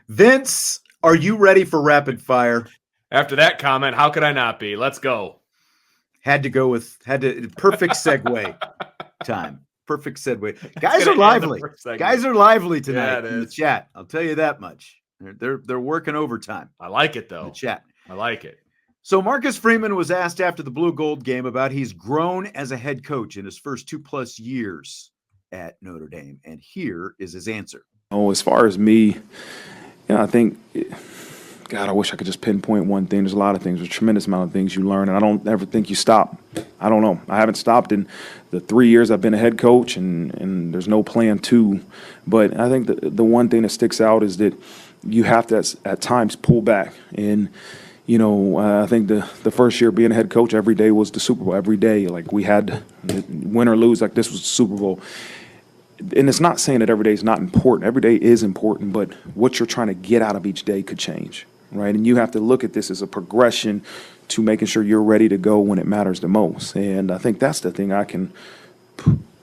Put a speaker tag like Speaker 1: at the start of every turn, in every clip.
Speaker 1: Vince, are you ready for rapid fire?
Speaker 2: After that comment, how could I not be? Let's go.
Speaker 1: Perfect segue time. Perfect segue. Guys are lively. Guys are lively tonight in the chat. I'll tell you that much. They're working overtime.
Speaker 2: I like it though.
Speaker 1: In the chat.
Speaker 2: I like it.
Speaker 1: So Marcus Freeman was asked after the Blue Gold game about he's grown as a head coach in his first 2+ years at Notre Dame, and here is his answer.
Speaker 3: Oh, as far as me, I think, God, I wish I could just pinpoint one thing. There's a lot of things. There's a tremendous amount of things you learn, and I don't ever think you stop. I don't know. I haven't stopped in the 3 years I've been a head coach, and there's no plan to. But I think the one thing that sticks out is that you have to, at times, pull back. And, I think the first year being a head coach, every day was the Super Bowl. Every day, like we had to win or lose, like this was the Super Bowl. And it's not saying that every day is not important. Every day is important, but what you're trying to get out of each day could change, right? And you have to look at this as a progression to making sure you're ready to go when it matters the most. And I think that's the thing I can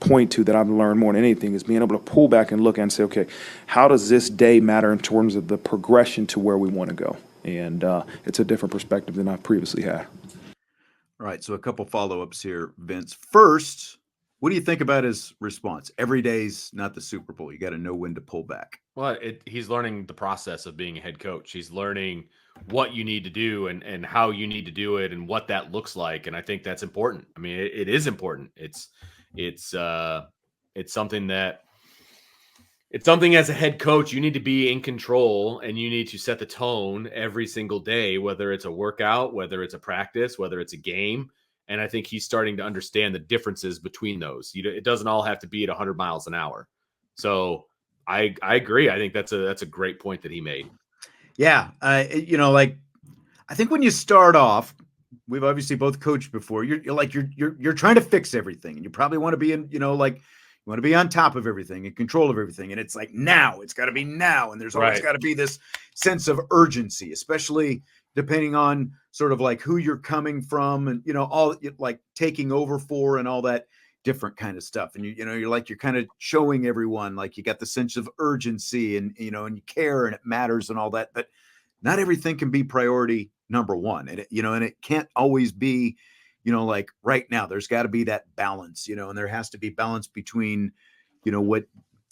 Speaker 3: point to that I've learned more than anything is being able to pull back and look and say, okay, how does this day matter in terms of the progression to where we want to go? And it's a different perspective than I've previously had.
Speaker 1: All right, so a couple follow-ups here, Vince. First, what do you think about his response? Every day's not the Super Bowl. You got to know when to pull back.
Speaker 2: Well, he's learning the process of being a head coach. He's learning what you need to do and how you need to do it and what that looks like. And I think that's important. I mean, it is important. It's something that as a head coach, you need to be in control and you need to set the tone every single day, whether it's a workout, whether it's a practice, whether it's a game. And I think he's starting to understand the differences between those. It doesn't all have to be at 100 miles an hour. So I agree. I think that's a great point that he made.
Speaker 1: Yeah. I think when you start off, we've obviously both coached before. You're trying to fix everything, and you probably want to be in, you want to be on top of everything and control of everything. And it's like now, it's got to be now. And there's always got to be this sense of urgency, especially depending on sort of like who you're coming from and, all like taking over for and all that different kind of stuff. And you're kind of showing everyone like you got the sense of urgency and, and you care and it matters and all that, but not everything can be priority number one. And it can't always be, like right now. There's got to be that balance, and there has to be balance between, what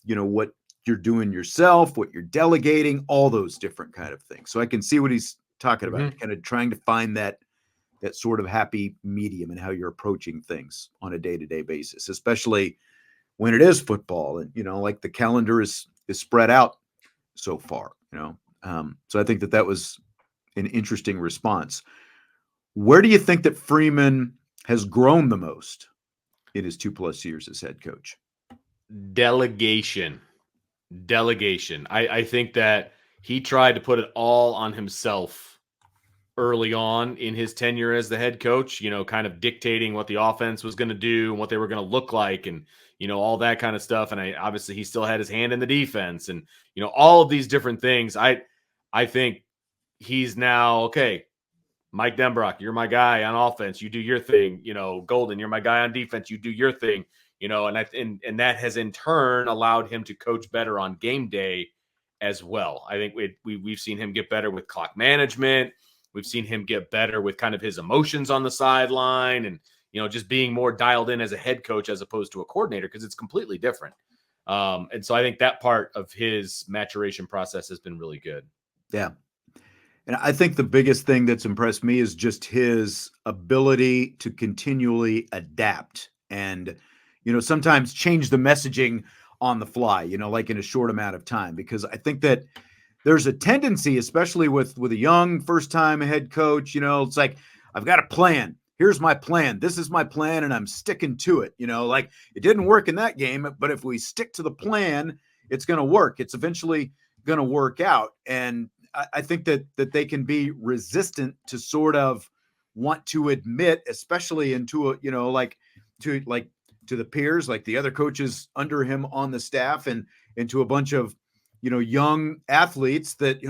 Speaker 1: you're doing yourself, what you're delegating, all those different kind of things. So I can see what he's talking about, kind of trying to find that sort of happy medium in how you're approaching things on a day-to-day basis, especially when it is football and, like the calendar is spread out so far, so I think that was an interesting response. Where do you think that Freeman has grown the most in his 2+ years as head coach?
Speaker 2: Delegation. I think that he tried to put it all on himself early on in his tenure as the head coach, kind of dictating what the offense was going to do and what they were going to look like and, all that kind of stuff. And obviously he still had his hand in the defense and, all of these different things. I think he's now, okay, Mike Denbrock, you're my guy on offense. You do your thing. Golden, you're my guy on defense. You do your thing. And that has in turn allowed him to coach better on game day as well. I think we've seen him get better with clock management. We've seen him get better with kind of his emotions on the sideline and, just being more dialed in as a head coach as opposed to a coordinator because it's completely different. And so I think that part of his maturation process has been really good.
Speaker 1: Yeah. And I think the biggest thing that's impressed me is just his ability to continually adapt and, sometimes change the messaging on the fly, like in a short amount of time, because I think that there's a tendency, especially with a young first-time head coach, it's like, I've got a plan. Here's my plan. This is my plan, and I'm sticking to it. Like it didn't work in that game, but if we stick to the plan, it's going to work. It's eventually going to work out. And I think that they can be resistant to sort of want to admit, especially into to the peers, like the other coaches under him on the staff and into a bunch of, young athletes that,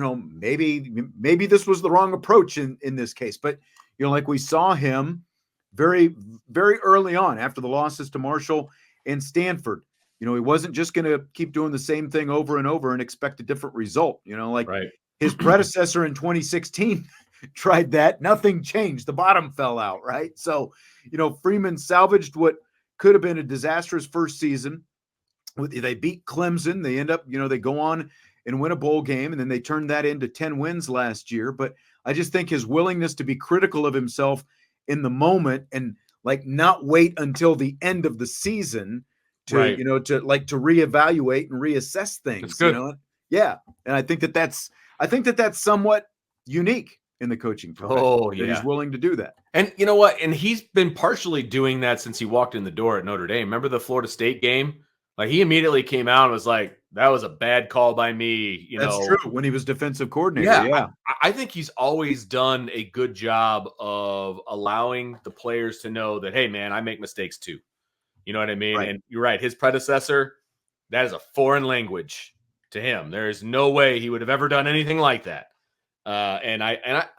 Speaker 1: maybe this was the wrong approach in this case. But, like we saw him very, very early on after the losses to Marshall and Stanford, he wasn't just going to keep doing the same thing over and over and expect a different result. Like
Speaker 2: Right.
Speaker 1: his predecessor in 2016 tried that. Nothing changed. The bottom fell out, right? So, Freeman salvaged what could have been a disastrous first season. They beat Clemson. They end up, they go on and win a bowl game, and then they turned that into 10 wins last year. But I just think his willingness to be critical of himself in the moment and like not wait until the end of the season to,
Speaker 2: Right.
Speaker 1: to reevaluate and reassess things,
Speaker 2: That's good.
Speaker 1: Yeah. And I think that's somewhat unique in the coaching profession.
Speaker 2: Oh,
Speaker 1: that
Speaker 2: yeah.
Speaker 1: He's willing to do that.
Speaker 2: And you know what? And he's been partially doing that since he walked in the door at Notre Dame. Remember the Florida State game? Like he immediately came out and was like, that was a bad call by me.
Speaker 1: That's true. When he was defensive coordinator.
Speaker 2: Yeah. I think he's always done a good job of allowing the players to know that, hey, man, I make mistakes too. You know what I mean?
Speaker 1: Right.
Speaker 2: And you're right. His predecessor, that is a foreign language to him. There is no way he would have ever done anything like that. I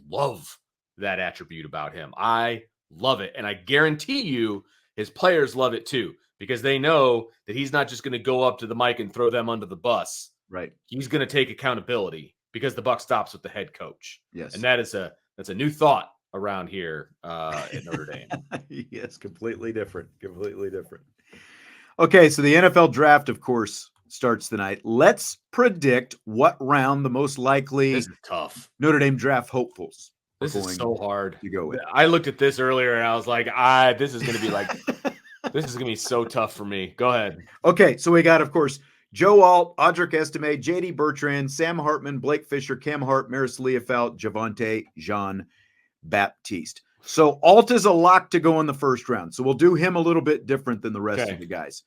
Speaker 2: love that attribute about him. I love it. And I guarantee you his players love it too, because they know that he's not just going to go up to the mic and throw them under the bus.
Speaker 1: Right.
Speaker 2: He's going to take accountability because the buck stops with the head coach.
Speaker 1: Yes.
Speaker 2: And that's a new thought around here at Notre Dame.
Speaker 1: Yes. Completely different. Okay. So the NFL draft, of course, starts tonight. Let's predict what round the most likely
Speaker 2: This is tough.
Speaker 1: Notre Dame draft hopefuls.
Speaker 2: This is so hard.
Speaker 1: You go with.
Speaker 2: I looked at this earlier and I was like, this is going to be like, this is going to be so tough for me. Go ahead.
Speaker 1: Okay. So we got, of course, Joe Alt, Audric Estime, JD Bertrand, Sam Hartman, Blake Fisher, Cam Hart, Marist Liufau, Javontae Jean-Baptiste. So Alt is a lock to go in the first round. So we'll do him a little bit different than the rest of the guys.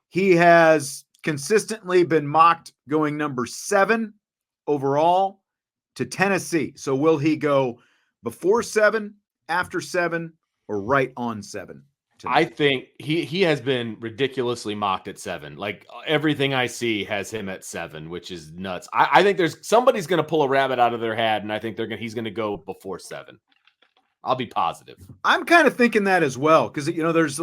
Speaker 1: He has consistently been mocked going number 7 overall to Tennessee. So will he go before 7, after 7, or right on 7? Tonight?
Speaker 2: I think he has been ridiculously mocked at 7. Like everything I see has him at 7, which is nuts. I think somebody's going to pull a rabbit out of their hat, and I think he's going to go before 7. I'll be positive.
Speaker 1: I'm kind of thinking that as well, because there's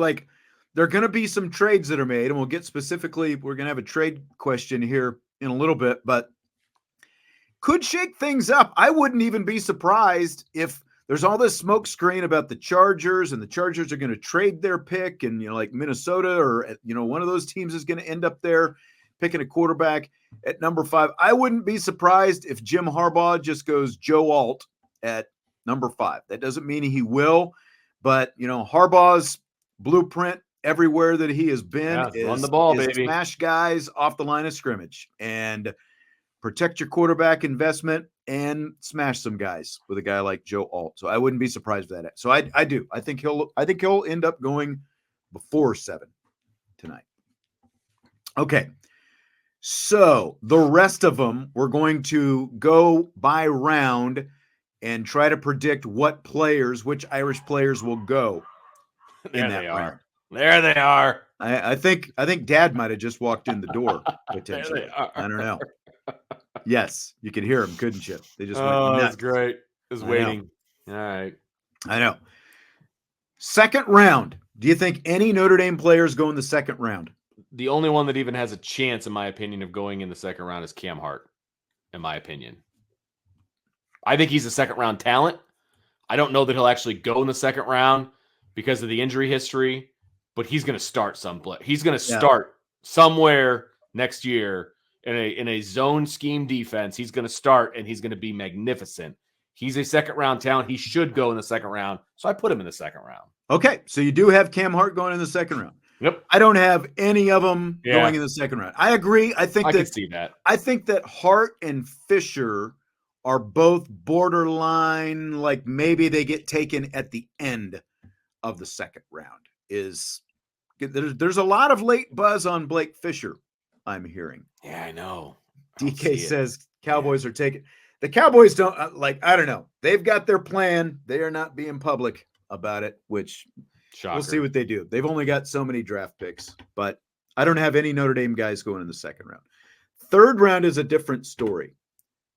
Speaker 1: there are going to be some trades that are made, and we'll get specifically. We're going to have a trade question here in a little bit, but could shake things up. I wouldn't even be surprised if there's all this smoke screen about the Chargers, and the Chargers are going to trade their pick, and like Minnesota or one of those teams is going to end up there picking a quarterback at number 5. I wouldn't be surprised if Jim Harbaugh just goes Joe Alt at number 5. That doesn't mean he will, but Harbaugh's blueprint everywhere that he has been is
Speaker 2: run the ball, baby.
Speaker 1: Smash guys off the line of scrimmage and protect your quarterback investment and smash some guys with a guy like Joe Alt. So I wouldn't be surprised with that. So I do. I think he'll end up going before 7 tonight. Okay. So the rest of them, we're going to go by round and try to predict which Irish players will go in that round.
Speaker 2: There they are.
Speaker 1: I think Dad might have just walked in the door potentially. I don't know. Yes, you could hear him, couldn't you? They just went nuts.
Speaker 2: That's great. Just waiting. All right.
Speaker 1: I know. Second round. Do you think any Notre Dame players go in the second round?
Speaker 2: The only one that even has a chance, in my opinion, of going in the second round is Cam Hart, in my opinion. I think he's a second round talent. I don't know that he'll actually go in the second round because of the injury history, but he's going to start someplace. He's going to start somewhere next year in a zone scheme defense. He's going to start, and he's going to be magnificent. He's a second round talent. He should go in the second round. So I put him in the second round.
Speaker 1: Okay. So you do have Cam Hart going in the second round.
Speaker 2: Yep.
Speaker 1: I don't have any of them going in the second round. I agree. I can see that. I think that Hart and Fisher are both borderline, like maybe they get taken at the end of the second round. There's a lot of late buzz on Blake Fisher, I'm hearing.
Speaker 2: Yeah, I know.
Speaker 1: DK says Cowboys are taking. The Cowboys don't I don't know. They've got their plan. They are not being public about it, which
Speaker 2: shocker.
Speaker 1: We'll see what they do. They've only got so many draft picks, but I don't have any Notre Dame guys going in the second round. Third round is a different story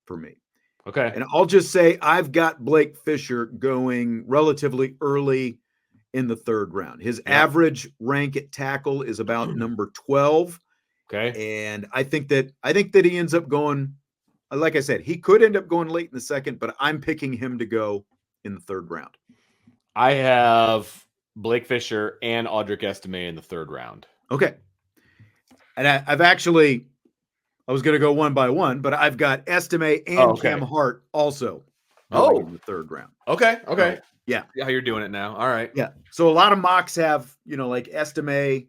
Speaker 1: for me.
Speaker 2: Okay.
Speaker 1: And I'll just say I've got Blake Fisher going relatively early in the third round. His average rank at tackle is about number 12.
Speaker 2: Okay.
Speaker 1: And I think that he ends up going, like I said, he could end up going late in the second, but I'm picking him to go in the third round.
Speaker 2: I have Blake Fisher and Audric Estime in the third round.
Speaker 1: Okay. And I was going to go one by one, but I've got Estime and Cam Hart also going in the third round.
Speaker 2: Okay.
Speaker 1: So, yeah.
Speaker 2: How you're doing it now. All right.
Speaker 1: Yeah. So a lot of mocks have, like Estime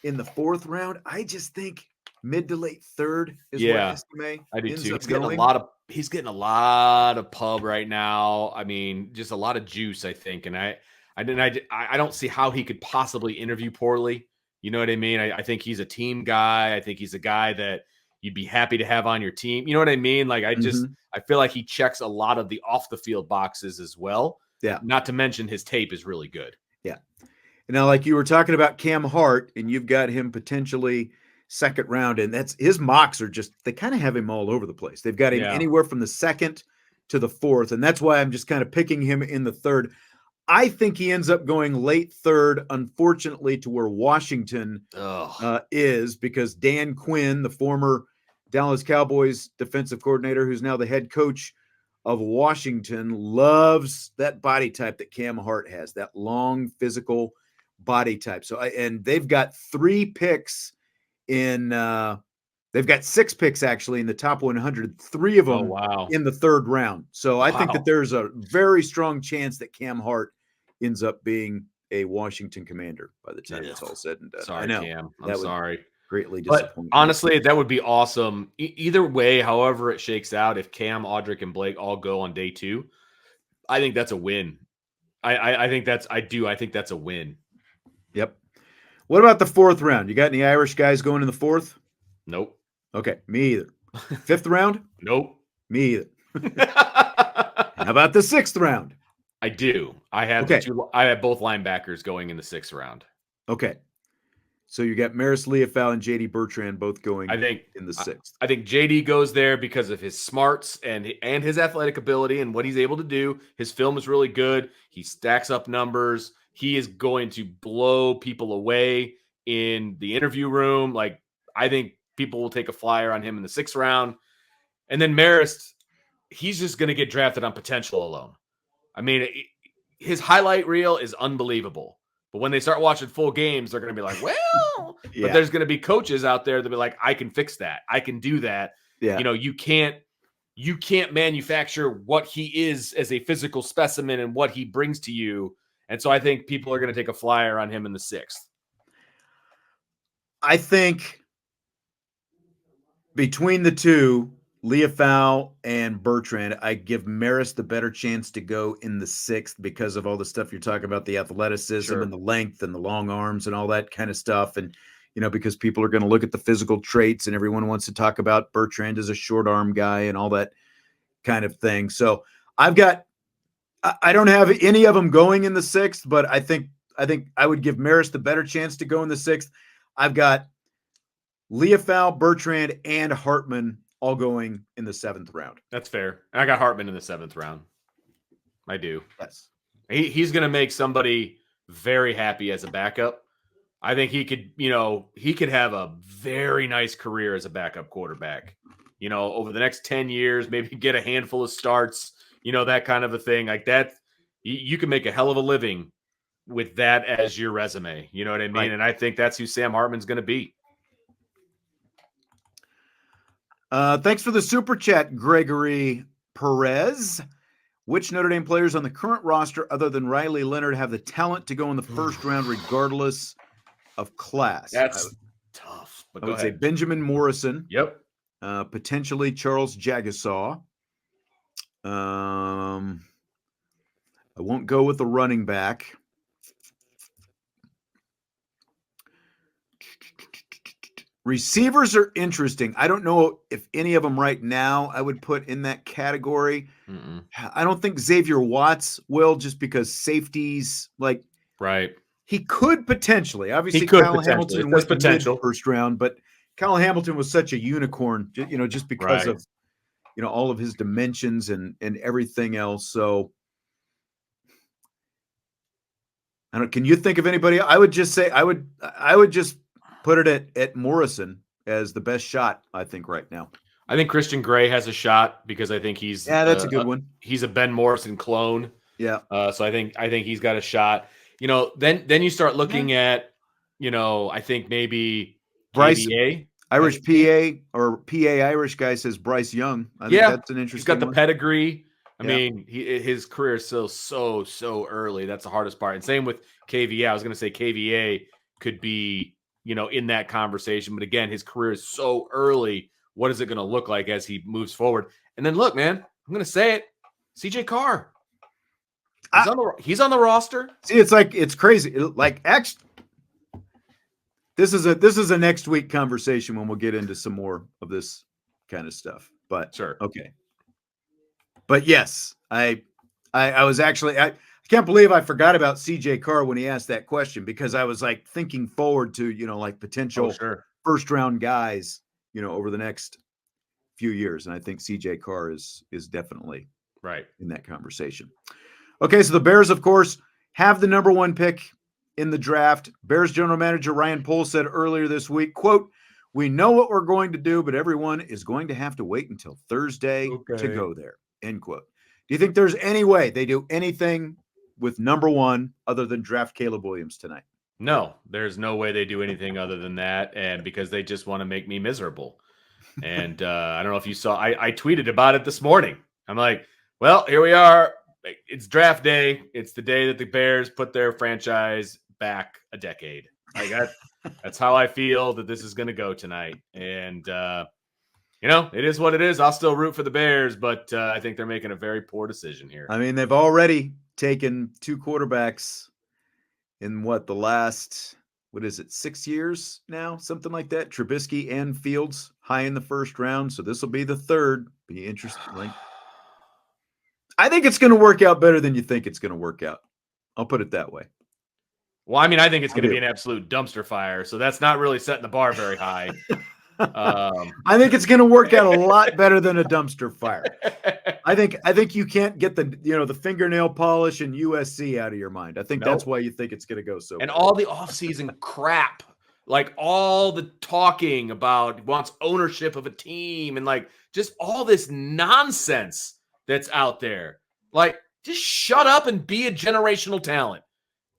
Speaker 1: in the fourth round. I just think mid to late third is where Estime
Speaker 2: I do
Speaker 1: ends
Speaker 2: too.
Speaker 1: up
Speaker 2: He's getting
Speaker 1: going.
Speaker 2: he's getting a lot of pub right now. I mean, just a lot of juice, I think. And I don't see how he could possibly interview poorly. You know what I mean? I think he's a team guy. I think he's a guy that you'd be happy to have on your team. You know what I mean? Like I feel like he checks a lot of the off the field boxes as well.
Speaker 1: Yeah.
Speaker 2: Not to mention his tape is really good.
Speaker 1: Yeah. Now, like you were talking about Cam Hart, and you've got him potentially second round, and that's his mocks are just, they kind of have him all over the place. They've got him anywhere from the second to the fourth, and that's why I'm just kind of picking him in the third. I think he ends up going late third, unfortunately, to where Washington is, because Dan Quinn, the former Dallas Cowboys defensive coordinator, who's now the head coach of Washington, loves that body type that Cam Hart has, that long physical body type. So, and they've got 3 picks in, they've got 6 picks actually in the top 100, 3 of them in the third round. So I think that there's a very strong chance that Cam Hart ends up being a Washington Commander by the time it's all said and done.
Speaker 2: Sorry,
Speaker 1: I know.
Speaker 2: Cam. I'm sorry.
Speaker 1: Greatly disappointed.
Speaker 2: But honestly, that would be awesome. Either way, however it shakes out, if Cam, Audric, and Blake all go on day 2, I think that's a win. I think that's a win.
Speaker 1: Yep. What about the fourth round? You got any Irish guys going in the fourth?
Speaker 2: Nope.
Speaker 1: Okay, me either. Fifth round?
Speaker 2: Nope.
Speaker 1: Me either. How about the sixth round?
Speaker 2: I do. I have I have both linebackers going in the 6th round.
Speaker 1: Okay. So you got Marist Liufau and JD Bertrand both going in the 6th.
Speaker 2: I think JD goes there because of his smarts and his athletic ability and what he's able to do. His film is really good. He stacks up numbers. He is going to blow people away in the interview room. Like, I think people will take a flyer on him in the 6th round. And then Marist, he's just going to get drafted on potential alone. I mean, his highlight reel is unbelievable. But when they start watching full games, they're going to be like, well, but there's going to be coaches out there that be like, I can fix that. I can do that.
Speaker 1: Yeah.
Speaker 2: You know, you can't manufacture what he is as a physical specimen and what he brings to you. And so I think people are going to take a flyer on him in the 6th.
Speaker 1: I think between the two, Liufau and Bertrand, I give Marist the better chance to go in the 6th because of all the stuff you're talking about, the athleticism and the length and the long arms and all that kind of stuff. And, because people are going to look at the physical traits and everyone wants to talk about Bertrand as a short arm guy and all that kind of thing. So I don't have any of them going in the 6th, but I think I would give Marist the better chance to go in the 6th. I've got Liufau, Bertrand, and Hartman all going in the 7th round.
Speaker 2: That's fair. I got Hartman in the 7th round. I do.
Speaker 1: Yes.
Speaker 2: He's going to make somebody very happy as a backup. I think he could have a very nice career as a backup quarterback. Over the next 10 years, maybe get a handful of starts, that kind of a thing like that. You can make a hell of a living with that as your resume. You know what I mean? Right. And I think that's who Sam Hartman's going to be.
Speaker 1: Thanks for the super chat, Gregory Perez. Which Notre Dame players on the current roster, other than Riley Leonard, have the talent to go in the first round regardless of class?
Speaker 2: That's tough. But
Speaker 1: I would say Benjamin Morrison.
Speaker 2: Yep.
Speaker 1: Potentially Charles Jagasaw. I won't go with the running back. Receivers are interesting. I don't know if any of them right now I would put in that category. I don't think Xavier Watts will, just because safeties,
Speaker 2: right.
Speaker 1: He could potentially. Obviously, Kyle Hamilton was potential first round, but Kyle Hamilton was such a unicorn, just because of all of his dimensions and everything else. So I don't. Can you think of anybody? I would just say I would just put it at Morrison as the best shot. I think right now.
Speaker 2: I think Christian Gray has a shot because I think he's
Speaker 1: that's a good one.
Speaker 2: He's a Ben Morrison clone.
Speaker 1: Yeah.
Speaker 2: So I think he's got a shot. Then you start looking at, I think maybe
Speaker 1: Bryce
Speaker 2: KVA,
Speaker 1: Irish PA or PA Irish guy says Bryce Young. I think that's an interesting.
Speaker 2: He's got the
Speaker 1: one.
Speaker 2: pedigree. I mean, his career is still so early. That's the hardest part. And same with KVA. I was going to say KVA could be, in that conversation. But again, his career is so early. What is it going to look like as he moves forward? And then look, man, I'm going to say it. CJ Carr. He's on the roster.
Speaker 1: See, it's crazy. This is a next week conversation when we'll get into some more of this kind of stuff. But
Speaker 2: sure.
Speaker 1: Okay. But yes, I was actually I can't believe I forgot about CJ Carr when he asked that question, because I was thinking forward to potential first round guys over the next few years, and I think CJ Carr is definitely
Speaker 2: right
Speaker 1: in that conversation. Okay, so the Bears, of course, have the number 1 pick in the draft. Bears general manager Ryan Poles said earlier this week, quote, "We know what we're going to do, but everyone is going to have to wait until Thursday to go there," end quote. Do you think there's any way they do anything with number 1 other than draft Caleb Williams tonight?
Speaker 2: No, there's no way they do anything other than that, and because they just want to make me miserable. And I don't know if you saw, I tweeted about it this morning. I'm like, well, here we are. It's draft day. It's the day that the Bears put their franchise back a decade. That's how I feel that this is going to go tonight. And, it is what it is. I'll still root for the Bears, but I think they're making a very poor decision here.
Speaker 1: I mean, they've already taken 2 quarterbacks in the last, 6 years now? Something like that. Trubisky and Fields high in the first round. So this will be the third. Be interesting. I think it's going to work out better than you think it's going to work out. I'll put it that way.
Speaker 2: Well, I mean, I think it's going to be an absolute dumpster fire. So that's not really setting the bar very high.
Speaker 1: I think it's going to work out a lot better than a dumpster fire. I think you can't get the fingernail polish and USC out of your mind. I think that's why you think it's going to go so.
Speaker 2: And
Speaker 1: bad.
Speaker 2: all the offseason crap, all the talking about wants ownership of a team and just all this nonsense that's out there. Just shut up and be a generational talent.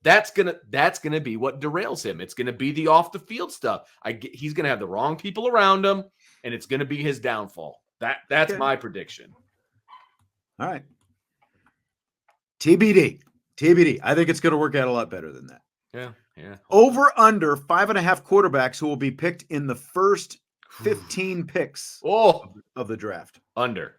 Speaker 2: That's gonna be what derails him. It's gonna be the off the field stuff. He's gonna have the wrong people around him, and it's gonna be his downfall. That's my prediction.
Speaker 1: All right. TBD. I think it's gonna work out a lot better than that.
Speaker 2: Yeah.
Speaker 1: Over under 5.5 quarterbacks who will be picked in the first 15 picks of the draft.
Speaker 2: Under.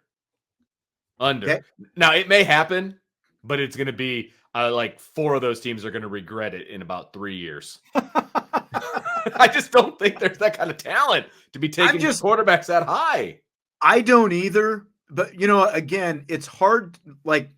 Speaker 1: Okay.
Speaker 2: Now it may happen, but it's going to be 4 of those teams are going to regret it in about 3 years. I just don't think there's that kind of talent to be taking quarterbacks that high.
Speaker 1: I don't either. But again, it's hard. The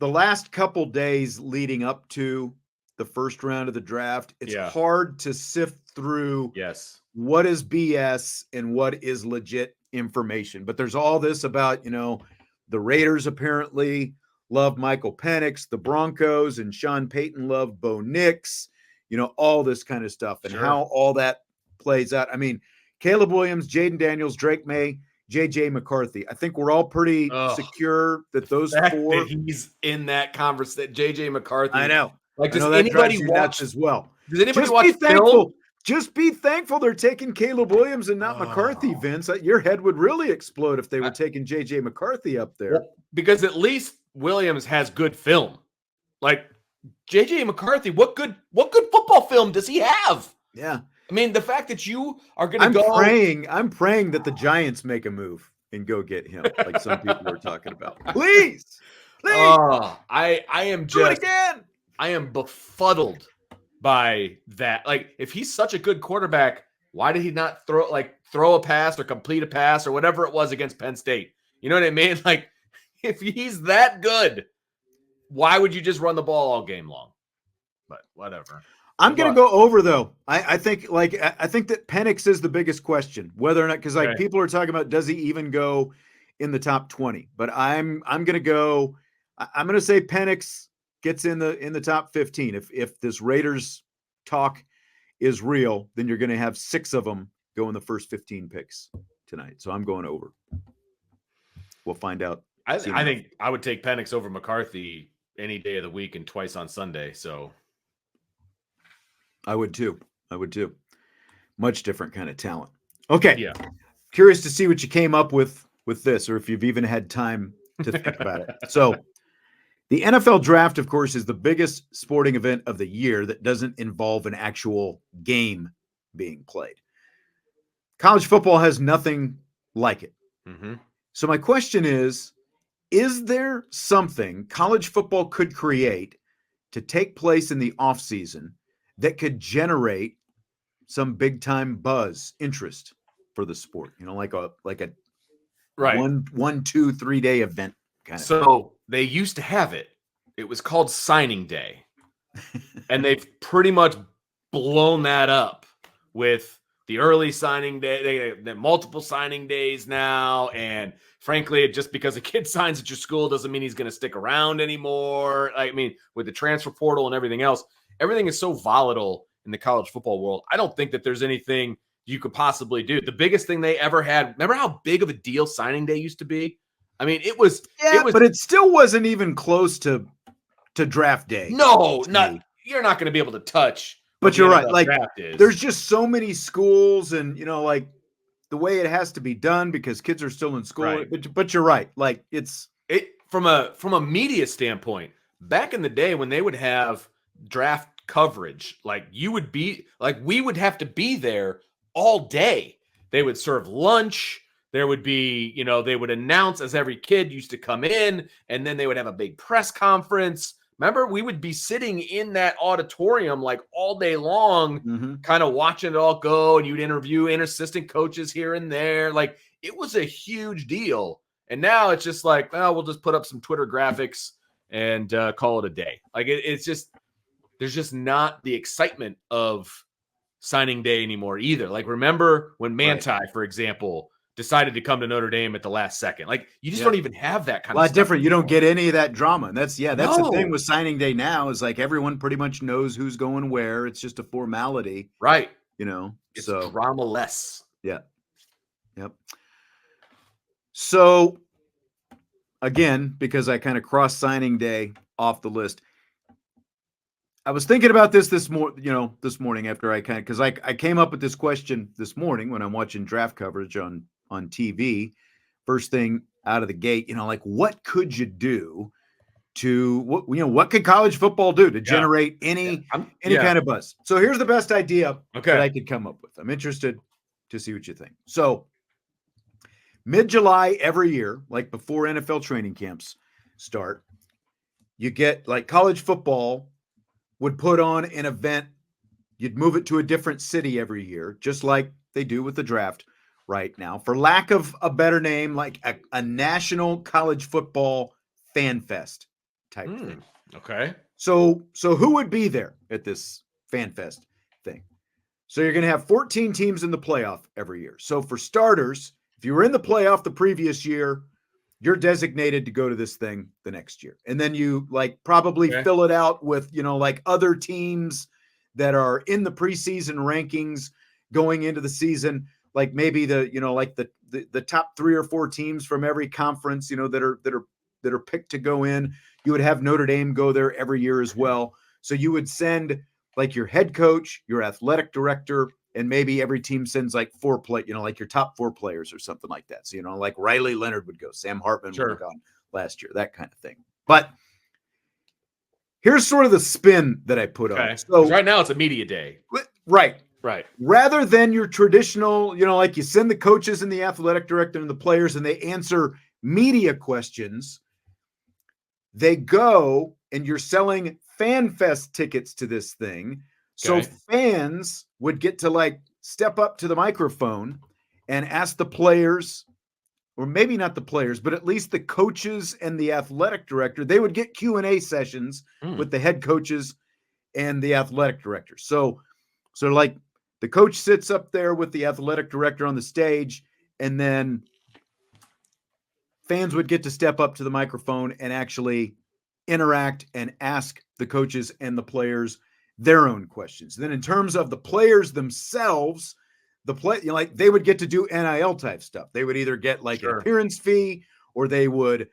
Speaker 1: last couple days leading up to the first round of the draft, it's hard to sift through.
Speaker 2: Yes.
Speaker 1: What is BS and what is legit information. But there's all this about, the Raiders apparently love Michael Penix, the Broncos and Sean Payton love Bo Nix, all this kind of stuff and how all that plays out. I mean, Caleb Williams, Jaden Daniels, Drake May, JJ McCarthy. I think we're all pretty secure that those 4
Speaker 2: that he's in that conversation. JJ McCarthy.
Speaker 1: I know.
Speaker 2: Does anybody watch
Speaker 1: as well?
Speaker 2: Does anybody watch film?
Speaker 1: Just be thankful they're taking Caleb Williams and not McCarthy, Vince. Your head would really explode if they were taking JJ McCarthy up there.
Speaker 2: Well, because at least Williams has good film. JJ McCarthy, what good football film does he have?
Speaker 1: Yeah.
Speaker 2: I mean, the fact that you are going to go.
Speaker 1: I'm praying that the Giants make a move and go get him, like some people are talking about. Please.
Speaker 2: I am
Speaker 1: do it again.
Speaker 2: I am befuddled by that. If he's such a good quarterback, why did he not throw a pass or complete a pass or whatever it was against Penn State? You know what I mean? If he's that good, why would you just run the ball all game long? But whatever.
Speaker 1: I'm going to go over though. I think that Penix is the biggest question, whether or not, because people are talking about, does he even go in the top 20? But I'm going to say Penix, gets in the top 15. If this Raiders talk is real, then you're going to have 6 of them go in the first 15 picks tonight. So I'm going over. We'll find out.
Speaker 2: I think I would take Penix over McCarthy any day of the week and twice on Sunday. So
Speaker 1: I would too. Much different kind of talent. Okay.
Speaker 2: Yeah.
Speaker 1: Curious to see what you came up with this, or if you've even had time to think about it. So the NFL draft, of course, is the biggest sporting event of the year that doesn't involve an actual game being played. College football has nothing like it.
Speaker 2: Mm-hmm.
Speaker 1: So my question is there something college football could create to take place in the offseason that could generate some big time buzz, interest for the sport? You know, like a
Speaker 2: right
Speaker 1: 1, 2, 3 day event kind of.
Speaker 2: So they used to have it. It was called signing day. And they've pretty much blown that up with the early signing day. They have multiple signing days now. And frankly, just because a kid signs at your school doesn't mean he's going to stick around anymore. I mean, with the transfer portal and everything else, everything is so volatile in the college football world. I don't think that there's anything you could possibly do. The biggest thing they ever had, remember how big of a deal signing day used to be? I mean, it was,
Speaker 1: but it still wasn't even close to draft day.
Speaker 2: No, you're not going to be able to touch.
Speaker 1: But you're right. Like, there's just so many schools, and you know, like the way it has to be done because kids are still in school. Right. But you're right. Like it's
Speaker 2: from a media standpoint. Back in the day when they would have draft coverage, like we would have to be there all day. They would serve lunch. There would be, you know, they would announce as every kid used to come in, and then they would have a big press conference. Remember, we would be sitting in that auditorium like all day long, kind of watching it all go, and you'd interview assistant coaches here and there. Like, it was a huge deal. And now it's just like, well, we'll just put up some Twitter graphics and call it a day. Like, it's just, there's just not the excitement of signing day anymore either. Like, remember when Manti, for example, decided to come to Notre Dame at the last second. Like, you just don't even have that kind of stuff
Speaker 1: different.
Speaker 2: anymore.
Speaker 1: You don't get any of that drama. And that's the thing with signing day now is like everyone pretty much knows who's going where. It's just a formality.
Speaker 2: Right.
Speaker 1: You know,
Speaker 2: it's drama less.
Speaker 1: Yeah. Yep. So again, because I kind of crossed signing day off the list, I was thinking about this morning after because I came up with this question this morning when I'm watching draft coverage on TV, first thing out of the gate, you know, like what could you do what could college football do to generate any kind of buzz? So here's the best idea that I could come up with. I'm interested to see what you think. So mid-July every year, like before NFL training camps start, you get like college football would put on an event. You'd move it to a different city every year, just like they do with the draft right now. For lack of a better name, like a national college football fan fest type thing.
Speaker 2: Okay.
Speaker 1: So who would be there at this fan fest thing? So you're going to have 14 teams in the playoff every year. So for starters, if you were in the playoff the previous year, you're designated to go to this thing the next year. And then you like probably fill it out with, you know, like other teams that are in the preseason rankings going into the season, like maybe the top 3 or 4 teams from every conference, you know, that are picked to go in. You would have Notre Dame go there every year as well. So you would send like your head coach, your athletic director, and maybe every team sends like 4 like your top 4 players or something like that. So, you know, like Riley Leonard would go, Sam Hartman would have gone last year, that kind of thing. But here's sort of the spin that I put on.
Speaker 2: So right now it's a media day.
Speaker 1: Right.
Speaker 2: Rather
Speaker 1: than your traditional, you know, like you send the coaches and the athletic director and the players and they answer media questions, they go and you're selling fan fest tickets to this thing. So fans would get to like step up to the microphone and ask the players, or maybe not the players, but at least the coaches and the athletic director. They would get Q&A sessions with the head coaches and the athletic director. So like the coach sits up there with the athletic director on the stage, and then fans would get to step up to the microphone and actually interact and ask the coaches and the players their own questions. Then in terms of the players themselves, like they would get to do NIL type stuff. They would either get like an appearance fee, or they would,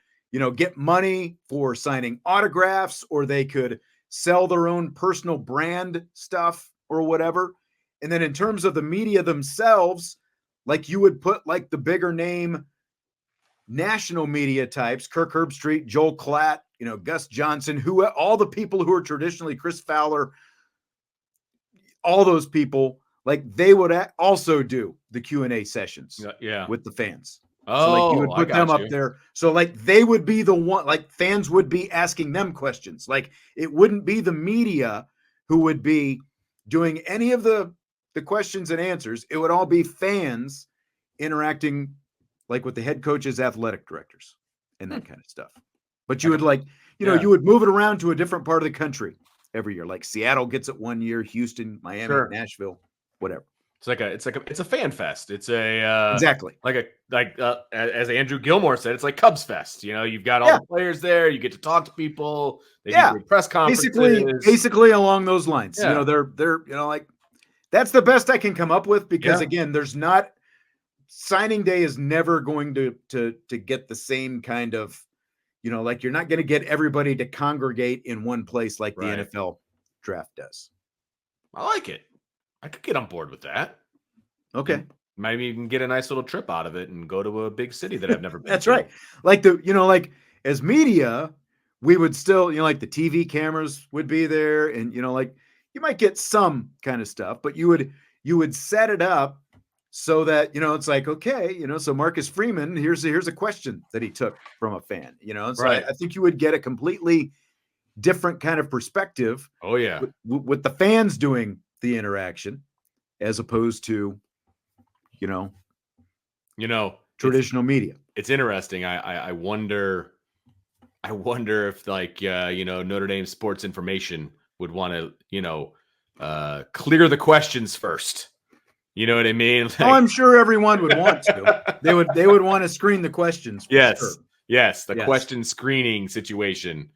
Speaker 1: get money for signing autographs, or they could sell their own personal brand stuff or whatever. And then in terms of the media themselves, like you would put like the bigger name national media types, Kirk Herbstreit, Joel Klatt, Gus Johnson, all the people who are traditionally Chris Fowler, all those people, like they would also do the Q&A sessions with the fans.
Speaker 2: Oh,
Speaker 1: so like you would put them up there. So like they would be the one, like fans would be asking them questions. Like it wouldn't be the media who would be doing any of the questions and answers. It would all be fans interacting like with the head coaches, athletic directors, and that kind of stuff. But you would like, you would move it around to a different part of the country every year. Like Seattle gets it one year, Houston, Miami, Nashville, whatever.
Speaker 2: It's a fan fest. It's a
Speaker 1: exactly
Speaker 2: as Andrew Gilmore said, it's like Cubs Fest. You've got all the players there. You get to talk to people. They do press conferences.
Speaker 1: Basically along those lines. They're like that's the best I can come up with because again, there's not signing day is never going to get the same kind of, like you're not going to get everybody to congregate in one place like the NFL draft does.
Speaker 2: I like it. I could get on board with that.
Speaker 1: Okay.
Speaker 2: Might even get a nice little trip out of it and go to a big city that I've never been
Speaker 1: That's
Speaker 2: to.
Speaker 1: right. Like like as media, we would still, like the TV cameras would be there and, like you might get some kind of stuff, but you would set it up so that, it's like, okay, so Marcus Freeman, here's a question that he took from a fan, so I think you would get a completely different kind of perspective.
Speaker 2: Oh yeah.
Speaker 1: With the fans doing the interaction as opposed to, traditional media.
Speaker 2: It's interesting. I wonder if like, Notre Dame sports information would want to, clear the questions first. You know what I mean? Like,
Speaker 1: I'm sure everyone would want to. They would want to screen the questions.
Speaker 2: Yes. The question screening situation.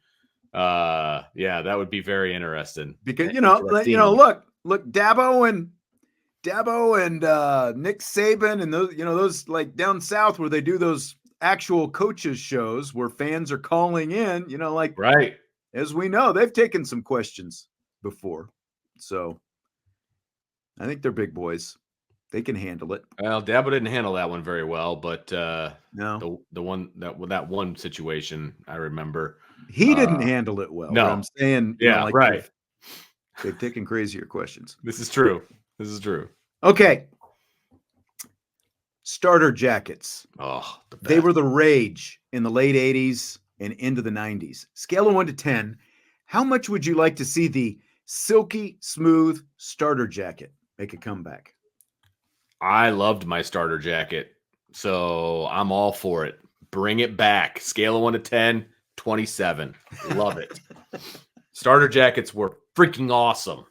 Speaker 2: That would be very interesting.
Speaker 1: Because look, Dabo and Nick Saban and those like down south where they do those actual coaches shows where fans are calling in, as we know, they've taken some questions before. So I think they're big boys. They can handle it.
Speaker 2: Well, Dabo didn't handle that one very well, but
Speaker 1: no,
Speaker 2: the one that one situation I remember,
Speaker 1: he didn't handle it well.
Speaker 2: No,
Speaker 1: I'm saying, they've taken crazier questions.
Speaker 2: This is true.
Speaker 1: Okay. Starter jackets.
Speaker 2: Oh,
Speaker 1: they were the rage in the late 80s and into the 90s. Scale of 1 to 10. How much would you like to see the silky smooth starter jacket make a comeback?
Speaker 2: I loved my starter jacket, so I'm all for it. Bring it back. Scale of 1 to 10, 27. Love it. Starter jackets were freaking awesome.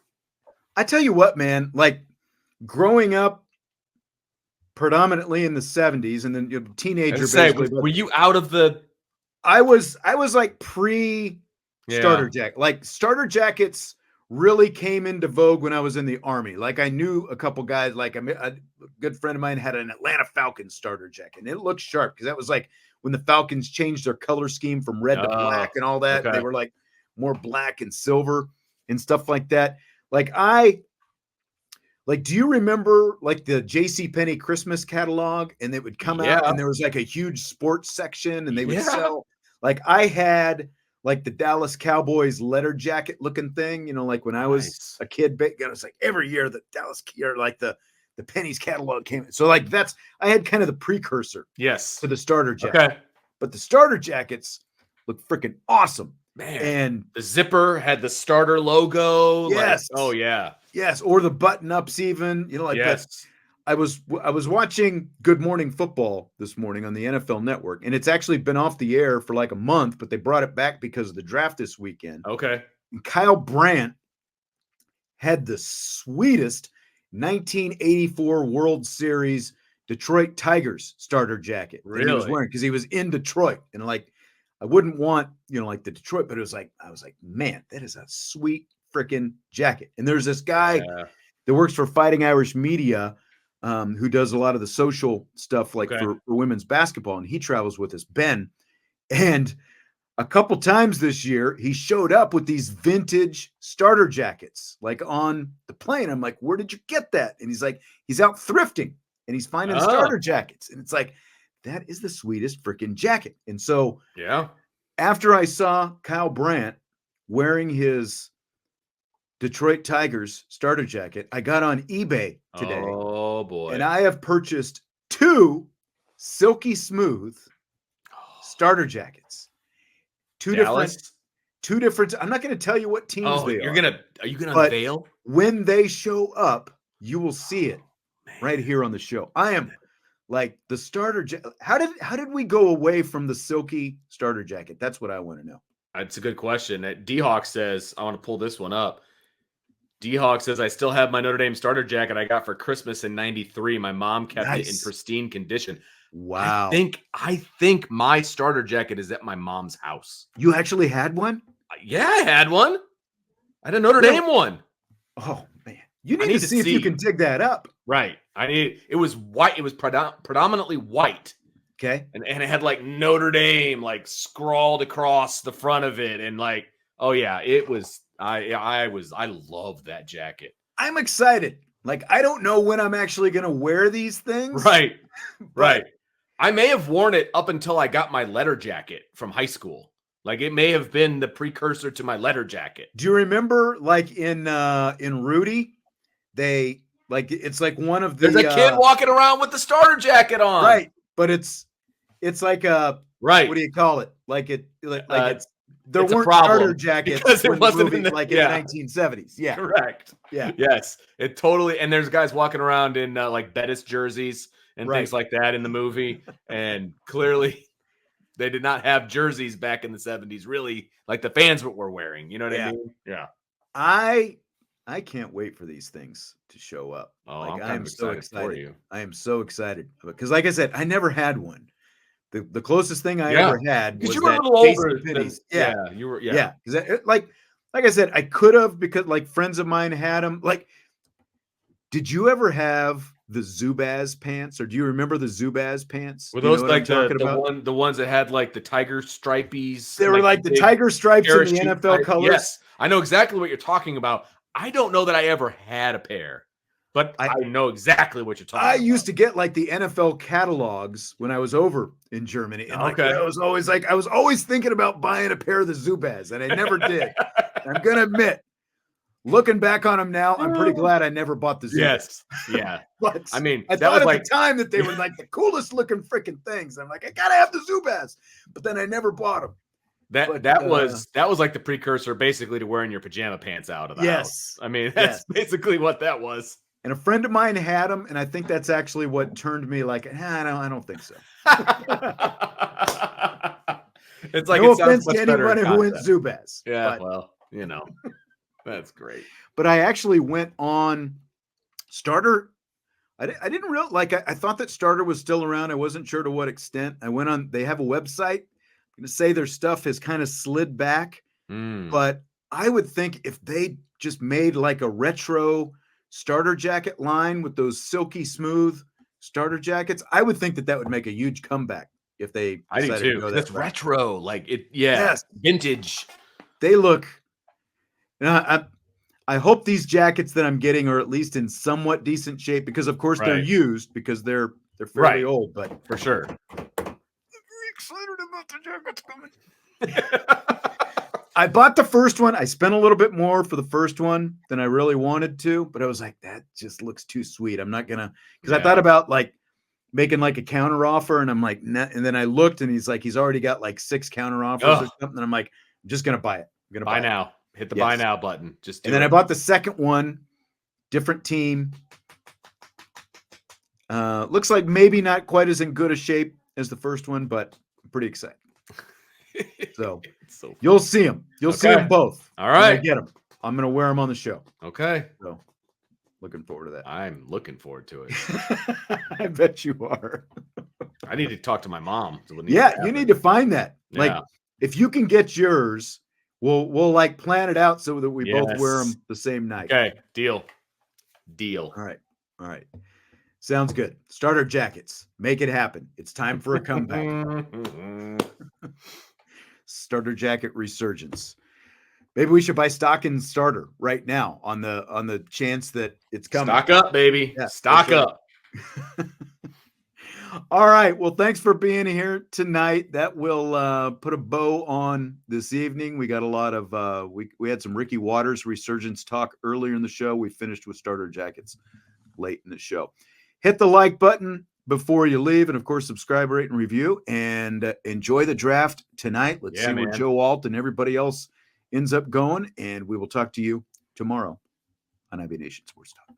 Speaker 1: I tell you what, man, like growing up predominantly in the 70s and then teenager.
Speaker 2: Were you out of the...
Speaker 1: I was like pre starter jacket. Like starter jackets really came into vogue when I was in the Army. Like I knew a couple guys, like a good friend of mine had an Atlanta Falcons starter jacket and it looked sharp because that was like when the Falcons changed their color scheme from red to black and all that. Okay. They were like more black and silver and stuff like that. Do you remember like the JCPenney Christmas catalog and it would come out and there was like a huge sports section and they would sell, like I had like the Dallas Cowboys letter jacket looking thing, like when I was a kid, it was like every year the Dallas or like the Penny's catalog came. So like I had kind of the precursor to the starter jacket. Okay. But the starter jackets look freaking awesome.
Speaker 2: Man.
Speaker 1: And
Speaker 2: the zipper had the starter logo.
Speaker 1: Yes.
Speaker 2: Like, oh yeah.
Speaker 1: Yes. Or the button ups even, that. I was watching Good Morning Football this morning on the NFL Network, and it's actually been off the air for like a month, but they brought it back because of the draft this weekend.
Speaker 2: Okay.
Speaker 1: And Kyle Brandt had the sweetest 1984 World Series Detroit Tigers starter jacket that he was wearing because he was in Detroit. And like, wouldn't want, like the Detroit, but it was like, I was like, man, that is a sweet freaking jacket. And there's this guy that works for Fighting Irish Media, who does a lot of the social stuff like for women's basketball. And he travels with us, Ben. And a couple times this year, he showed up with these vintage starter jackets, like on the plane. I'm like, where did you get that? And he's like, he's out thrifting and he's finding starter jackets. And it's like, that is the sweetest freaking jacket. And so, after I saw Kyle Brandt wearing his Detroit Tigers starter jacket, I got on eBay today.
Speaker 2: Oh boy.
Speaker 1: And I have purchased 2 silky smooth starter jackets. Two different. I'm not going to tell you what teams they are.
Speaker 2: Are you gonna unveil?
Speaker 1: When they show up, you will see it right here on the show. I am like the starter jacket. How did we go away from the silky starter jacket? That's what I want to know.
Speaker 2: That's a good question. D-Hawk says, I want to pull this one up. D-Hawk says, I still have my Notre Dame starter jacket I got for Christmas in '93. My mom kept it in pristine condition.
Speaker 1: Wow.
Speaker 2: I think my starter jacket is at my mom's house.
Speaker 1: You actually had one?
Speaker 2: Yeah, I had one. I had a Notre Dame one.
Speaker 1: Oh man. You need to see if you can dig that up.
Speaker 2: Right. It was white. It was predominantly white.
Speaker 1: Okay.
Speaker 2: And it had like Notre Dame like scrawled across the front of it. And like, oh yeah, it was I love that jacket.
Speaker 1: I'm excited. Like, I don't know when I'm actually gonna wear these things.
Speaker 2: Right. Right. I may have worn it up until I got my letter jacket from high school. Like, it may have been the precursor to my letter jacket.
Speaker 1: Do you remember, like in Rudy, they like it's like one of the
Speaker 2: there's a kid walking around with the starter jacket on,
Speaker 1: right? But it's like a
Speaker 2: right.
Speaker 1: What do you call it? Like it like it's there
Speaker 2: it's
Speaker 1: weren't starter jackets
Speaker 2: because it wasn't in the
Speaker 1: 1970s. Yeah,
Speaker 2: correct.
Speaker 1: Yeah,
Speaker 2: yes, it totally. And there's guys walking around in like Bettis jerseys and things like that in the movie, and clearly they did not have jerseys back in the 70s, really, like the fans were wearing. You know what I mean? Yeah.
Speaker 1: I can't wait for these things to show up.
Speaker 2: Oh,
Speaker 1: like,
Speaker 2: I am so excited for you.
Speaker 1: I am so excited because, like I said, I never had one. The closest thing I ever had was
Speaker 2: you were
Speaker 1: that
Speaker 2: a little older.
Speaker 1: You were.
Speaker 2: Yeah.
Speaker 1: Because like I said, I could have because like friends of mine had them. Like, did you ever have the Zubaz pants, or do you remember the Zubaz pants?
Speaker 2: Were those like the ones that had like the tiger stripies?
Speaker 1: They were like the tiger stripes in the NFL colors.
Speaker 2: Yes, I know exactly what you're talking about. I don't know that I ever had a pair, but I know exactly what you're talking about.
Speaker 1: I used to get like the NFL catalogs when I was over in Germany. And like, I was always thinking about buying a pair of the Zubaz, and I never did. I'm going to admit, looking back on them now, I'm pretty glad I never bought the Zubaz.
Speaker 2: Yes. Yeah.
Speaker 1: But
Speaker 2: I mean,
Speaker 1: I thought at the time that they were like the coolest looking freaking things. I'm like, I got to have the Zubaz, but then I never bought them.
Speaker 2: That was like the precursor basically to wearing your pajama pants out of the house. I mean, that's basically what that was.
Speaker 1: And a friend of mine had them, and I think that's actually what turned me like, I don't think so.
Speaker 2: It's like,
Speaker 1: no offense to anyone who went Zubaz.
Speaker 2: Yeah, well, that's great.
Speaker 1: But I actually went on Starter. I didn't realize, like, I thought that Starter was still around. I wasn't sure to what extent. I went on, they have a website. I'm going to say their stuff has kind of slid back, but I would think if they just made like a retro starter jacket line with those silky smooth starter jackets, I would think that would make a huge comeback if they decided to go that
Speaker 2: That's retro, like it. Yes, vintage.
Speaker 1: They look. I hope these jackets that I'm getting are at least in somewhat decent shape, because of course they're used, because they're fairly old, but
Speaker 2: for sure.
Speaker 1: Excited about the jackets coming. I bought the first one. I spent a little bit more for the first one than I really wanted to, but I was like, that just looks too sweet. I'm not gonna, because I thought about like making like a counter offer, and I'm like, nah. And then I looked, and he's already got like 6 counter offers or something. And I'm like, I'm just gonna buy it. I'm gonna buy
Speaker 2: now. Hit the buy now button.
Speaker 1: And then I bought the second one, different team. Looks like maybe not quite as in good a shape as the first one, but I'm pretty excited. So you'll see them. You'll see them both.
Speaker 2: All right.
Speaker 1: I get them. I'm going to wear them on the show.
Speaker 2: Okay.
Speaker 1: So looking forward to that.
Speaker 2: I'm looking forward to it.
Speaker 1: I bet you are.
Speaker 2: I need to talk to my mom.
Speaker 1: You need to find that. Like, If you can get yours, we'll like plan it out so that we both wear
Speaker 2: Yes.
Speaker 1: them the same night.
Speaker 2: Okay, deal.
Speaker 1: All right. Sounds good. Starter jackets. Make it happen. It's time for a comeback. Starter jacket resurgence. Maybe we should buy stock in starter right now on the chance that it's coming.
Speaker 2: Stock up, baby.
Speaker 1: Yeah,
Speaker 2: Stock up.
Speaker 1: All right. Well, thanks for being here tonight. That will put a bow on this evening. We got a lot of we had some Ricky Waters resurgence talk earlier in the show. We finished with starter jackets late in the show. Hit the like button before you leave, and of course, subscribe, rate, and review. And enjoy the draft tonight. Let's see where Joe Alt and everybody else ends up going. And we will talk to you tomorrow on IB Nation Sports Talk.